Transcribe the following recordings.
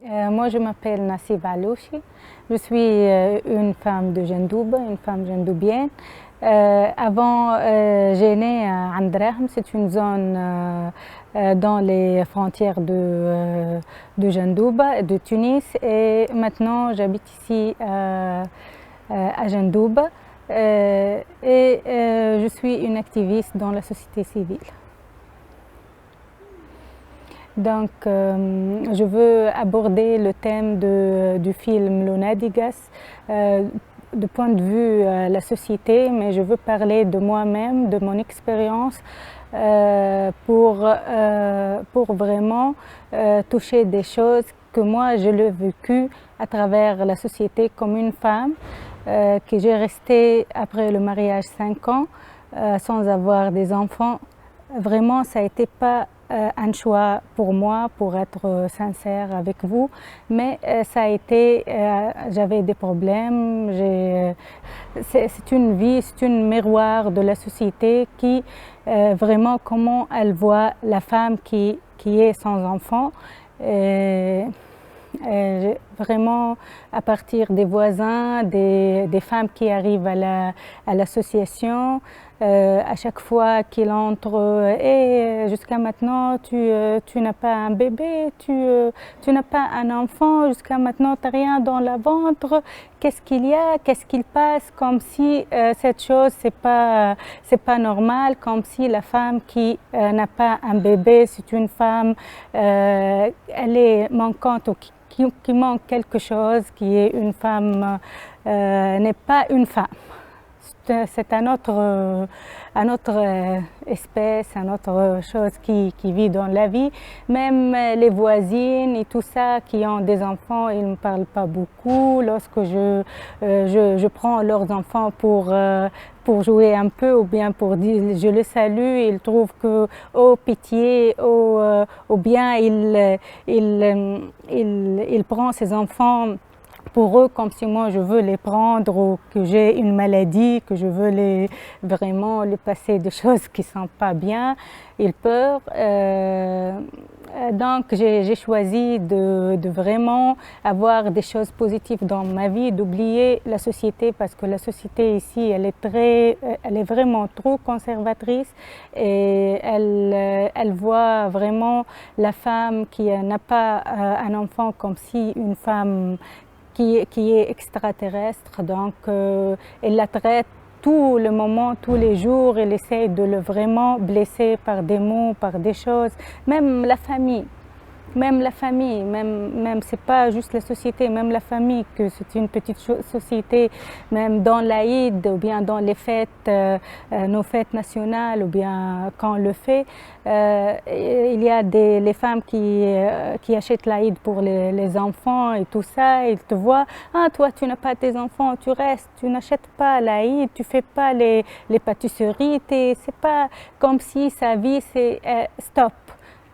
Moi, je m'appelle Nassib Alouchi. Je suis une femme de Jendouba, une femme jendoubienne. Avant, j'ai né à Andrahem, c'est une zone dans les frontières de Jendouba, de Tunis. Et maintenant, j'habite ici à Jendouba. Je suis une activiste dans la société civile. Donc, je veux aborder le thème du film Lunadigas du point de vue la société, mais je veux parler de moi-même, de mon expérience pour vraiment toucher des choses que moi je l'ai vécu à travers la société comme une femme, que j'ai resté après le mariage 5 ans sans avoir des enfants. Vraiment, ça n'a été pas un choix pour moi, pour être sincère avec vous, mais ça a été, j'avais des problèmes, c'est une vie, c'est une miroir de la société qui, vraiment, comment elle voit la femme qui est sans enfant. Vraiment, à partir des voisins, des femmes qui arrivent à l'association, à chaque fois qu'ils entrent, et jusqu'à maintenant, tu n'as pas un bébé, tu n'as pas un enfant, jusqu'à maintenant, tu n'as rien dans le ventre. Qu'est-ce qu'il y a? Qu'est-ce qu'il passe? Comme si cette chose, c'est pas normal, comme si la femme qui n'a pas un bébé, c'est une femme, elle est manquante ou qui manque quelque chose, qui est une femme, n'est pas une femme. C'est un autre espèce, une autre chose qui vit dans la vie. Même les voisines et tout ça qui ont des enfants, ils ne me parlent pas beaucoup. Lorsque je prends leurs enfants pour jouer un peu ou bien pour dire je le salue, ils trouvent que oh pitié, ou bien il prend ses enfants pour eux comme si moi je veux les prendre ou que j'ai une maladie, que je veux vraiment les passer des choses qui ne sont pas bien. Ils peuvent. Donc j'ai choisi de vraiment avoir des choses positives dans ma vie, d'oublier la société parce que la société ici elle est vraiment trop conservatrice et elle voit vraiment la femme qui n'a pas un enfant comme si une femme qui est extraterrestre, donc elle la traite tout le moment, tous les jours, elle essaie de le vraiment blesser par des mots, par des choses, même la famille. Même c'est pas juste la société, même la famille, que c'est une petite société, même dans l'Aïd ou bien dans les fêtes, nos fêtes nationales ou bien quand on le fait, il y a les femmes qui achètent l'Aïd pour les enfants et tout ça, ils te voient, ah toi tu n'as pas tes enfants, tu restes, tu n'achètes pas l'Aïd, tu fais pas les pâtisseries, c'est pas comme si sa vie c'est stop,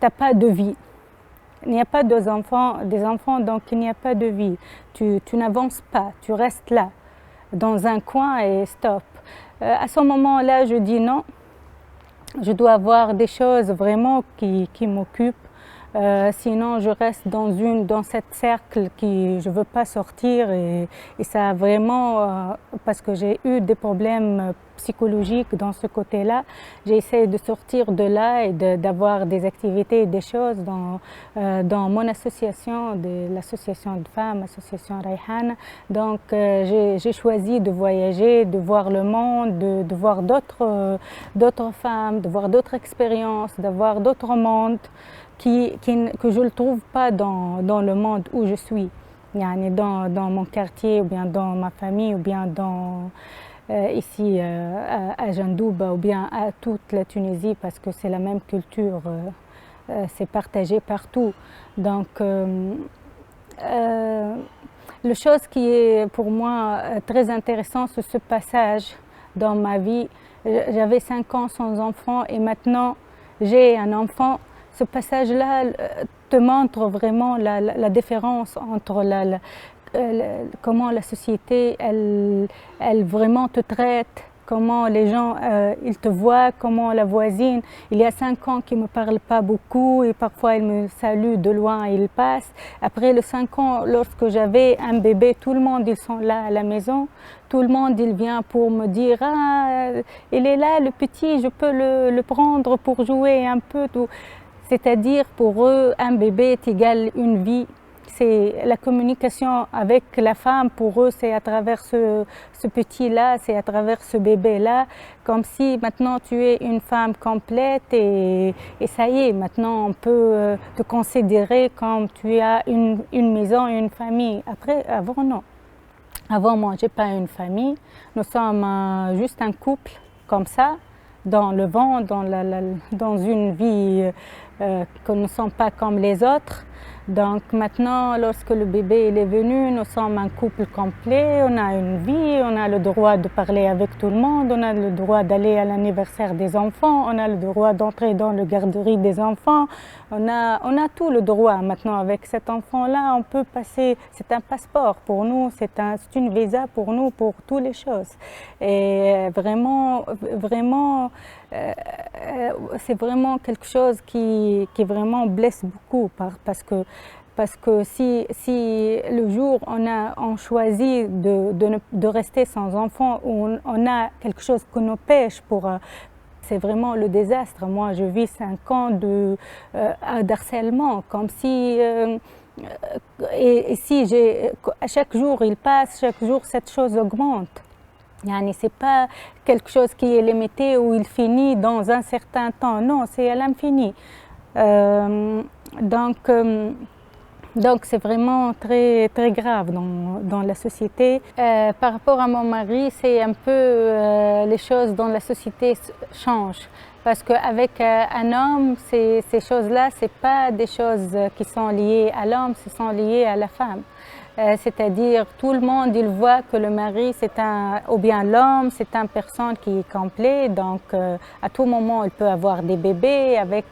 t'as pas de vie. Il n'y a pas des enfants, donc il n'y a pas de vie. Tu n'avances pas, tu restes là, dans un coin et stop. À ce moment-là, je dis non, je dois avoir des choses vraiment qui m'occupent. Sinon, je reste dans cette cercle qui je ne veux pas sortir et ça a vraiment, parce que j'ai eu des problèmes psychologiques dans ce côté-là, j'ai essayé de sortir de là et d'avoir des activités et des choses dans mon association, l'association de femmes, l'association Rayhan. Donc, j'ai choisi de voyager, de voir le monde, de voir d'autres femmes, de voir d'autres expériences, d'avoir d'autres mondes. Que je ne le trouve pas dans le monde où je suis, dans mon quartier ou bien dans ma famille ou bien ici à Jendouba ou bien à toute la Tunisie parce que c'est la même culture, c'est partagé partout. Donc la chose qui est pour moi très intéressante, c'est ce passage dans ma vie. J'avais 5 ans sans enfant et maintenant j'ai un enfant. Ce passage-là te montre vraiment la différence entre comment la société, elle vraiment te traite comment les gens ils te voient, comment la voisine. Il y a 5 ans qui ne me parle pas beaucoup et parfois il me salue de loin, il passe. Après les 5 ans, lorsque j'avais un bébé, tout le monde ils sont là à la maison. Tout le monde il vient pour me dire ah il est là le petit, je peux le prendre pour jouer un peu. C'est-à-dire pour eux un bébé est égal une vie. C'est la communication avec la femme, pour eux, c'est à travers ce petit-là, c'est à travers ce bébé-là, comme si maintenant tu es une femme complète et ça y est, maintenant on peut te considérer comme tu as une maison, une famille. Après, avant non. Avant, moi, je n'ai pas une famille. Nous sommes juste un couple comme ça, dans le vent, dans une vie que nous ne sommes pas comme les autres. Donc maintenant, lorsque le bébé il est venu, nous sommes un couple complet, on a une vie, on a le droit de parler avec tout le monde, on a le droit d'aller à l'anniversaire des enfants, on a le droit d'entrer dans le garderie des enfants, on a tout le droit. Maintenant avec cet enfant-là, on peut passer, c'est un passeport pour nous, c'est une visa pour nous, pour toutes les choses. Et vraiment, c'est vraiment quelque chose qui vraiment blesse beaucoup parce que si le jour on choisit de rester sans enfant ou on a quelque chose qui nous pêche c'est vraiment le désastre. Moi, je vis 5 ans d'harcèlement, comme si et si à chaque jour il passe, chaque jour cette chose augmente. Yani, c'est pas quelque chose qui est limité ou il finit dans un certain temps. Non, c'est à l'infini. Donc c'est vraiment très, très grave dans la société. Par rapport à mon mari, c'est un peu les choses dans la société changent. Parce qu'avec un homme, ces choses-là, ce n'est pas des choses qui sont liées à l'homme, ce sont liées à la femme. C'est-à-dire tout le monde il voit que le mari ou bien l'homme c'est une personne qui est complet, donc à tout moment il peut avoir des bébés avec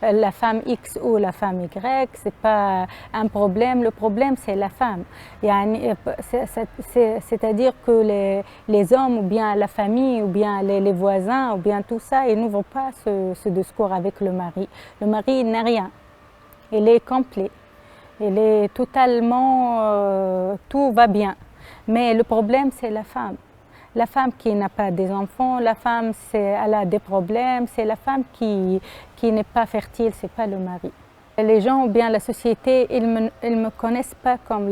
la femme X ou la femme Y, c'est pas un problème. Le problème c'est la femme. C'est-à-dire que les hommes ou bien la famille ou bien les voisins ou bien tout ça, ils n'ouvrent pas ce discours avec le mari. Le mari il n'a rien, il est complet. Il est totalement, tout va bien. Mais le problème, c'est la femme. La femme qui n'a pas des enfants, la femme, elle a des problèmes, c'est la femme qui n'est pas fertile, c'est pas le mari. Les gens ou bien la société, ils me connaissent pas comme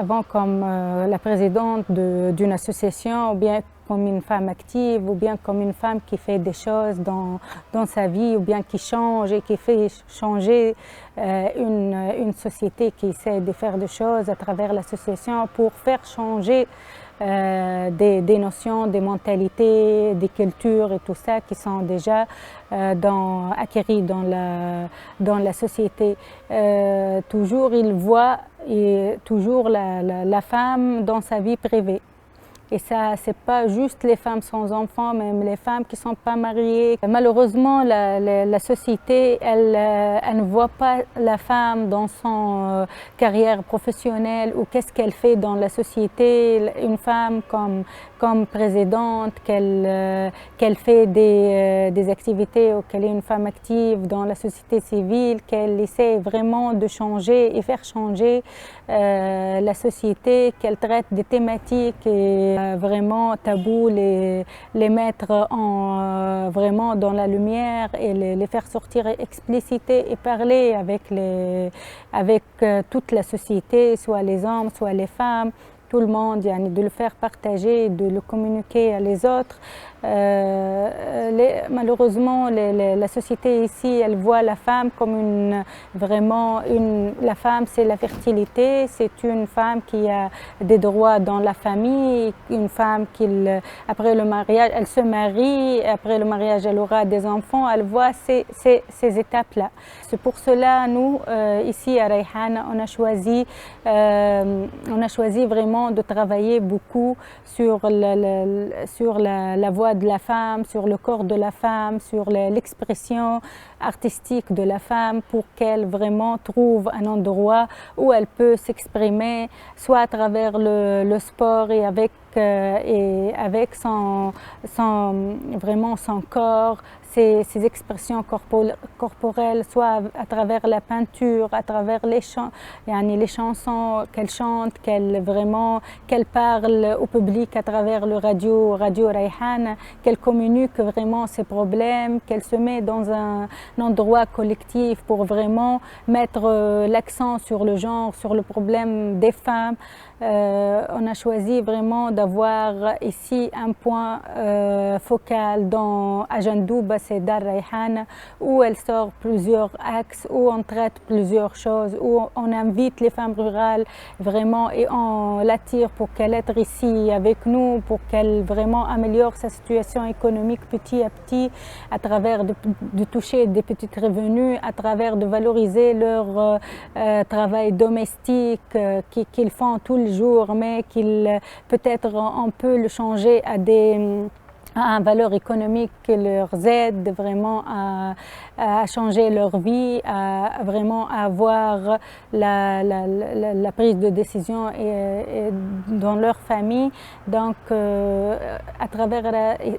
avant comme la présidente d'une association ou bien comme une femme active ou bien comme une femme qui fait des choses dans sa vie ou bien qui change et qui fait changer une société qui essaie de faire des choses à travers l'association pour faire changer des notions, des mentalités, des cultures et tout ça qui sont déjà acquis dans la société. Toujours il voit toujours la femme dans sa vie privée. Et ça, c'est pas juste les femmes sans enfants, même les femmes qui sont pas mariées. Malheureusement, la société, elle ne voit pas la femme dans son carrière professionnelle ou qu'est-ce qu'elle fait dans la société. Une femme comme présidente, qu'elle fait des activités ou qu'elle est une femme active dans la société civile, qu'elle essaie vraiment de changer et faire changer la société, qu'elle traite des thématiques et vraiment tabous, les mettre vraiment dans la lumière et les faire sortir, expliciter et parler avec toute la société, soit les hommes, soit les femmes, tout le monde, de le faire partager, de le communiquer à les autres. Malheureusement, la société ici, elle voit la femme comme la femme c'est la fertilité, c'est une femme qui a des droits dans la famille, une femme qui, après le mariage, elle se marie, après le mariage, elle aura des enfants, elle voit ces étapes-là. C'est pour cela, nous, ici à Rayhan, on a choisi vraiment de travailler beaucoup sur la voie droits de la femme, sur le corps de la femme, sur l'expression artistique de la femme pour qu'elle vraiment trouve un endroit où elle peut s'exprimer, soit à travers le sport et avec vraiment son corps, ses expressions corporelles, soit à travers la peinture, à travers les chansons qu'elle chante, qu'elle parle au public à travers le radio Rayhan, qu'elle communique vraiment ses problèmes, qu'elle se met dans un endroit collectif pour vraiment mettre l'accent sur le genre, sur le problème des femmes. On a choisi vraiment d'avoir ici un point focal dans Ajandouba, c'est Dar Rayhan, où elle sort plusieurs axes, où on traite plusieurs choses, où on invite les femmes rurales vraiment et on l'attire pour qu'elle être ici avec nous, pour qu'elle vraiment améliore sa situation économique petit à petit, à travers de toucher des petits revenus, à travers de valoriser leur travail domestique qu'ils font tous les jours, mais peut-être on peut le changer à un valeur économique qui leur aide vraiment à changer leur vie, à vraiment avoir la prise de décision et dans leur famille. Donc, à travers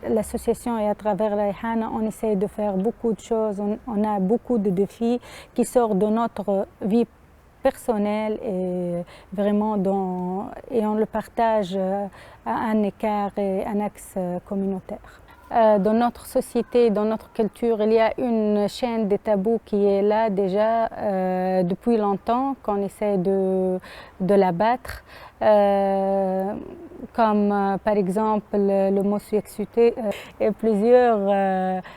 l'association et à travers Rayhan, on essaie de faire beaucoup de choses. On a beaucoup de défis qui sortent de notre vie personnel et vraiment et on le partage à un écart et un axe communautaire. Dans notre société, dans notre culture, il y a une chaîne des tabous qui est là déjà depuis longtemps, qu'on essaie de l'abattre. Comme par exemple l'homosexualité et plusieurs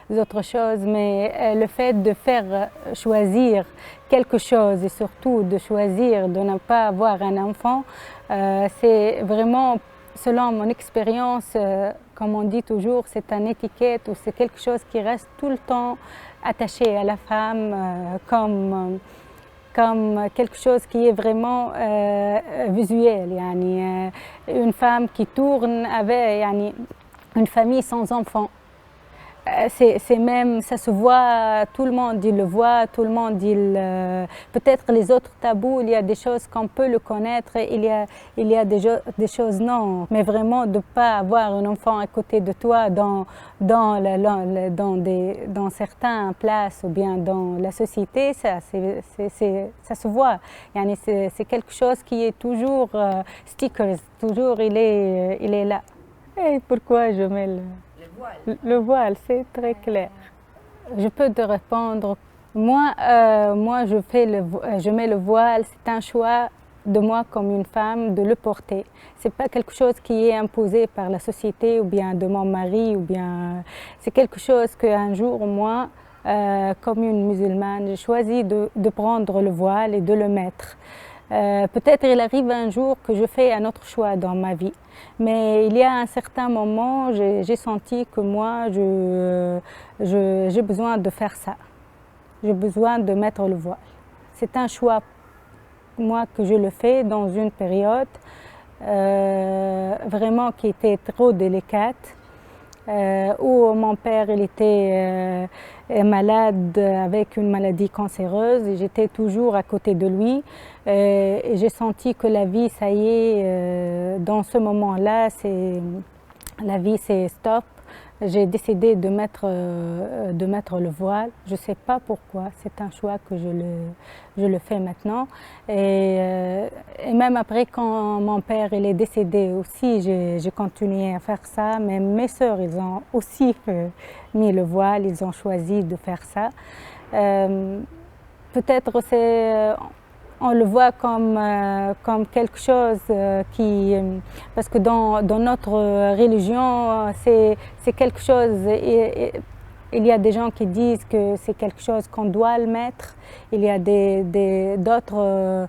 autres choses, mais le fait de faire choisir quelque chose et surtout de choisir de ne pas avoir un enfant, c'est vraiment, selon mon expérience, comme on dit toujours, c'est une étiquette ou c'est quelque chose qui reste tout le temps attaché à la femme comme quelque chose qui est vraiment visuel. Yani, une femme qui tourne avec une famille sans enfants. C'est même, ça se voit, tout le monde il le voit, tout le monde peut-être les autres tabous, il y a des choses qu'on peut le connaître, il y a des choses non, mais vraiment de ne pas avoir un enfant à côté de toi dans certaines places ou bien dans la société, ça se voit. Yani c'est quelque chose qui est toujours stickers, toujours il est là. Et pourquoi je mets le voile, c'est très clair. Je peux te répondre. Moi, je mets le voile, c'est un choix de moi comme une femme de le porter. C'est pas quelque chose qui est imposé par la société ou bien de mon mari ou bien. C'est quelque chose qu'un jour, moi, comme une musulmane, j'ai choisi de prendre le voile et de le mettre. Peut-être il arrive un jour que je fais un autre choix dans ma vie. Mais il y a un certain moment, j'ai senti que moi, j'ai besoin de faire ça. J'ai besoin de mettre le voile. C'est un choix, moi, que je le fais dans une période vraiment qui était trop délicate. Où mon père il était malade avec une maladie cancéreuse et j'étais toujours à côté de lui. Et j'ai senti que la vie, ça y est, dans ce moment-là, la vie c'est stop. J'ai décidé de mettre le voile. Je ne sais pas pourquoi, c'est un choix que je le fais maintenant. Et même après, quand mon père il est décédé aussi, j'ai continué à faire ça. Même mes sœurs, ils ont aussi mis le voile, ils ont choisi de faire ça. Peut-être on le voit comme quelque chose parce que dans notre religion, c'est quelque chose, il y a des gens qui disent que c'est quelque chose qu'on doit le mettre, il y a d'autres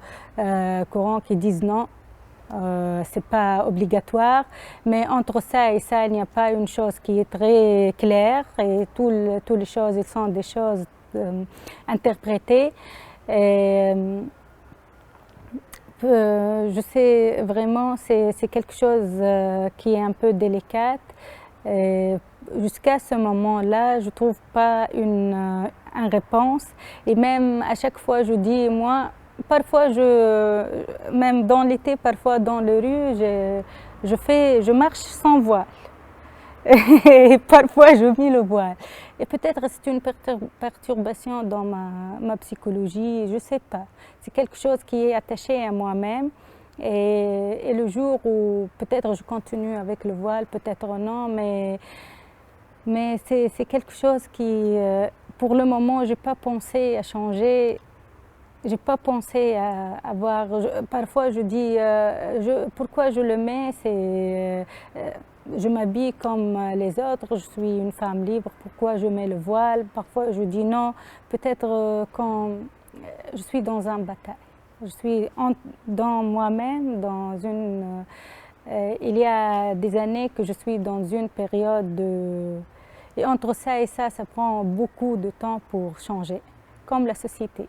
courants qui disent non, c'est pas obligatoire, mais entre ça et ça, il n'y a pas une chose qui est très claire et toutes les choses, elles sont des choses interprétées. Et, je sais vraiment, c'est quelque chose qui est un peu délicate. jusqu'à ce moment-là, je ne trouve pas une réponse. Et même à chaque fois, je dis, moi, parfois, même dans l'été, parfois dans les rues, je marche sans voile. Et parfois, je mets le voile. Et peut-être c'est une perturbation dans ma psychologie, je ne sais pas. C'est quelque chose qui est attaché à moi-même. Et le jour où peut-être je continue avec le voile, peut-être non, mais c'est quelque chose qui, pour le moment, je n'ai pas pensé à changer. Je n'ai pas pensé à avoir. Parfois, je dis pourquoi je le mets. Je m'habille comme les autres. Je suis une femme libre. Pourquoi je mets le voile? Parfois, je dis non. Peut-être quand je suis dans un bataille. Je suis dans moi-même, dans une. Il y a des années que je suis dans une période de. Et entre ça et ça prend beaucoup de temps pour changer, comme la société.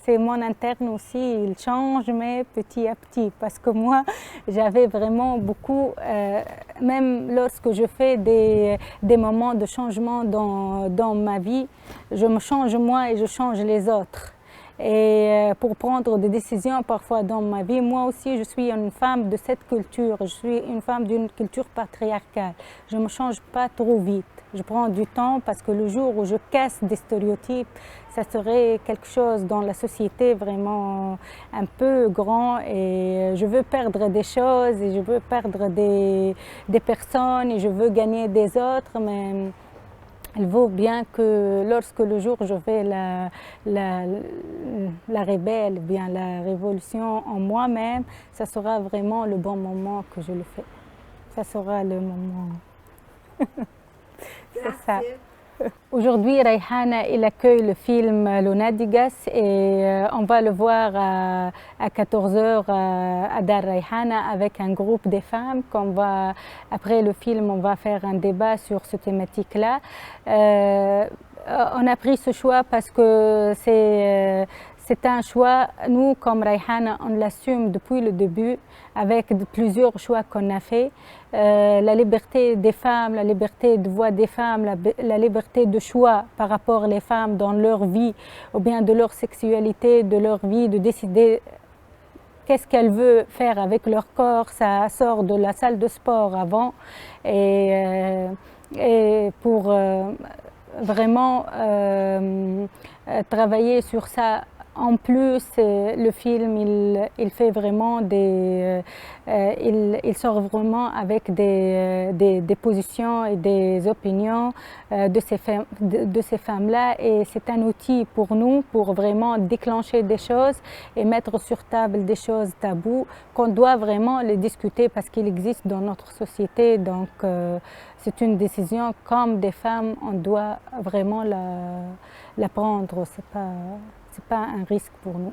C'est mon interne aussi, il change, mais petit à petit. Parce que moi, j'avais vraiment beaucoup, même lorsque je fais des moments de changement dans ma vie, je me change moi et je change les autres. Et pour prendre des décisions parfois dans ma vie, moi aussi je suis une femme de cette culture, je suis une femme d'une culture patriarcale. Je ne me change pas trop vite. Je prends du temps parce que le jour où je casse des stéréotypes, ça serait quelque chose dans la société vraiment un peu grand et je veux perdre des choses et je veux perdre des personnes et je veux gagner des autres, mais il vaut bien que lorsque le jour où je fais la rébelle, bien la révolution en moi-même, ça sera vraiment le bon moment que je le fais. Ça sera le moment. C'est ça. Aujourd'hui, Rayhana, il accueille le film Lunadigas et on va le voir à 14h à Dar Rayhana avec un groupe de femmes. Après le film, on va faire un débat sur cette thématique-là. On a pris ce choix parce que c'est un choix, nous comme Rayhana, on l'assume depuis le début avec plusieurs choix qu'on a fait. La liberté des femmes, la liberté de voix des femmes, la liberté de choix par rapport aux femmes dans leur vie ou bien de leur sexualité, de leur vie, de décider qu'est-ce qu'elles veulent faire avec leur corps. Ça sort de la salle de sport avant et pour vraiment travailler sur ça. En plus, le film, il fait vraiment il sort vraiment avec des positions et des opinions de ces femmes-là. Et c'est un outil pour nous pour vraiment déclencher des choses et mettre sur table des choses taboues qu'on doit vraiment les discuter parce qu'il existe dans notre société. Donc, c'est une décision comme des femmes, on doit vraiment la prendre. C'est pas un risque pour nous.